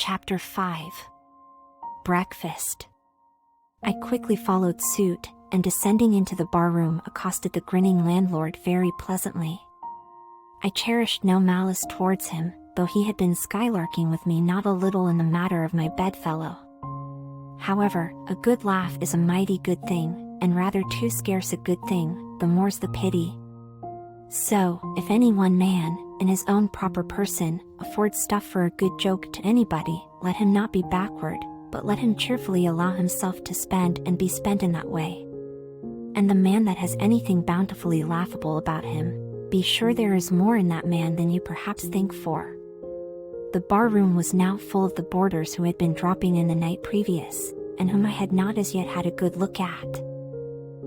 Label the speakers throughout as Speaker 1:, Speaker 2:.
Speaker 1: Chapter 5. Breakfast. I quickly followed suit, and descending into the barroom accosted the grinning landlord very pleasantly. I cherished no malice towards him, though he had been skylarking with me not a little in the matter of my bedfellow. However, a good laugh is a mighty good thing, and rather too scarce a good thing, the more's the pity. So, if any one man, in his own proper person, affords stuff for a good joke to anybody, let him not be backward, but let him cheerfully allow himself to spend and be spent in that way. And the man that has anything bountifully laughable about him, be sure there is more in that man than you perhaps think for. The bar-room was now full of the boarders who had been dropping in the night previous, and whom I had not as yet had a good look at.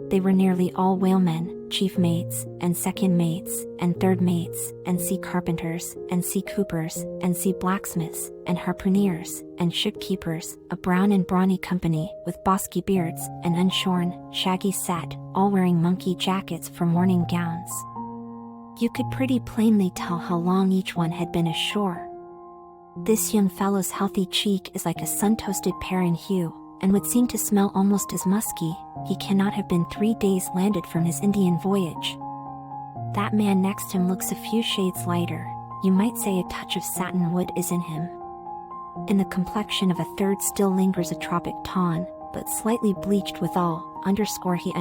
Speaker 1: They were nearly all whalemen, chief mates, and second mates, and third mates, and sea carpenters, and sea coopers, and sea blacksmiths, and harpooneers, and ship-keepers, a brown and brawny company, with bosky beards, and unshorn, shaggy set, all wearing monkey jackets for morning gowns. You could pretty plainly tell how long each one had been ashore. This young fellow's healthy cheek is like a sun-toasted pear in hue, and would seem to smell almost as musky. He cannot have been 3 days landed from his Indian voyage. That man next him looks a few shades lighter, you might say a touch of satin wood is in him. In the complexion of a third still lingers a tropic tan, but slightly bleached withal, he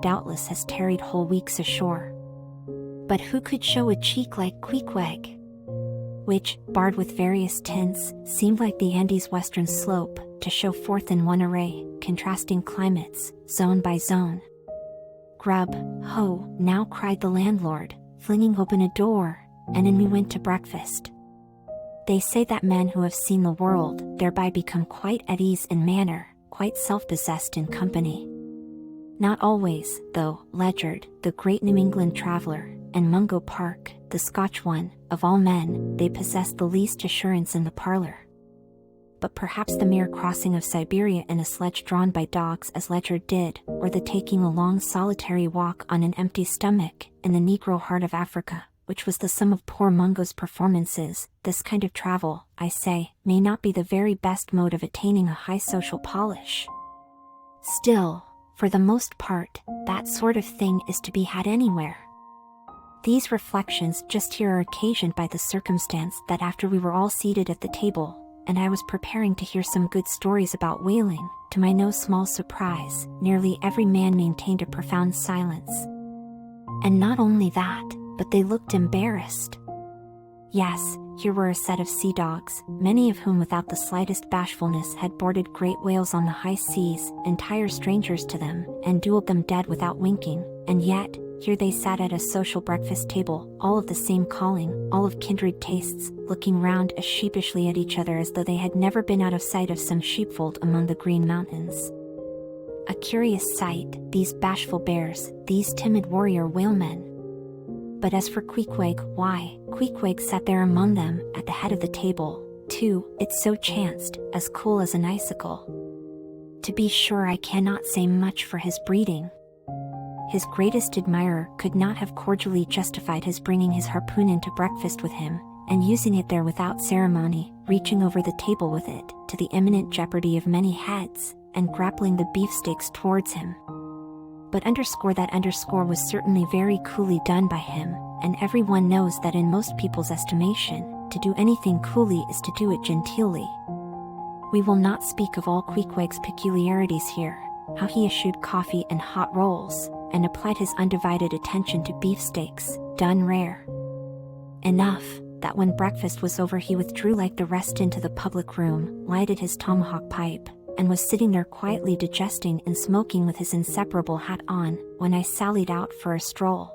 Speaker 1: doubtless has tarried whole weeks ashore. But who could show a cheek like Queequeg? Which, barred with various tints, seemed like the Andes' western slope, to show forth in one array, contrasting climates, zone by zone. "Grub, ho!" now cried the landlord, flinging open a door, and in we went to breakfast. They say that men who have seen the world thereby become quite at ease in manner, quite self-possessed in company. Not always, though, Ledyard, the great New England traveler, and Mungo Park, the Scotch one, of all men, they possess the least assurance in the parlor. But perhaps the mere crossing of Siberia in a sledge drawn by dogs as Ledyard did, or the taking a long solitary walk on an empty stomach, in the Negro heart of Africa, which was the sum of poor Mungo's performances, this kind of travel, I say, may not be the very best mode of attaining a high social polish. Still, for the most part, that sort of thing is to be had anywhere. These reflections just here are occasioned by the circumstance that after we were all seated at the table, and I was preparing to hear some good stories about whaling, to my no small surprise, nearly every man maintained a profound silence. And not only that, but they looked embarrassed. Yes, here were a set of sea dogs, many of whom without the slightest bashfulness had boarded great whales on the high seas, entire strangers to them, and dueled them dead without winking, and yet, here they sat at a social breakfast table, all of the same calling, all of kindred tastes, looking round as sheepishly at each other as though they had never been out of sight of some sheepfold among the Green Mountains. A curious sight, these bashful bears, these timid warrior whalemen. But as for Queequeg, why, Queequeg sat there among them, at the head of the table, too, it so chanced, as cool as an icicle. To be sure, I cannot say much for his breeding. His greatest admirer could not have cordially justified his bringing his harpoon into breakfast with him, and using it there without ceremony, reaching over the table with it, to the imminent jeopardy of many heads, and grappling the beefsteaks towards him. But that underscore was certainly very coolly done by him, and everyone knows that in most people's estimation, to do anything coolly is to do it genteelly. We will not speak of all Queequeg's peculiarities here, how he eschewed coffee and hot rolls, and applied his undivided attention to beefsteaks, done rare. Enough, that when breakfast was over he withdrew like the rest into the public room, lighted his tomahawk pipe, and was sitting there quietly digesting and smoking with his inseparable hat on, when I sallied out for a stroll.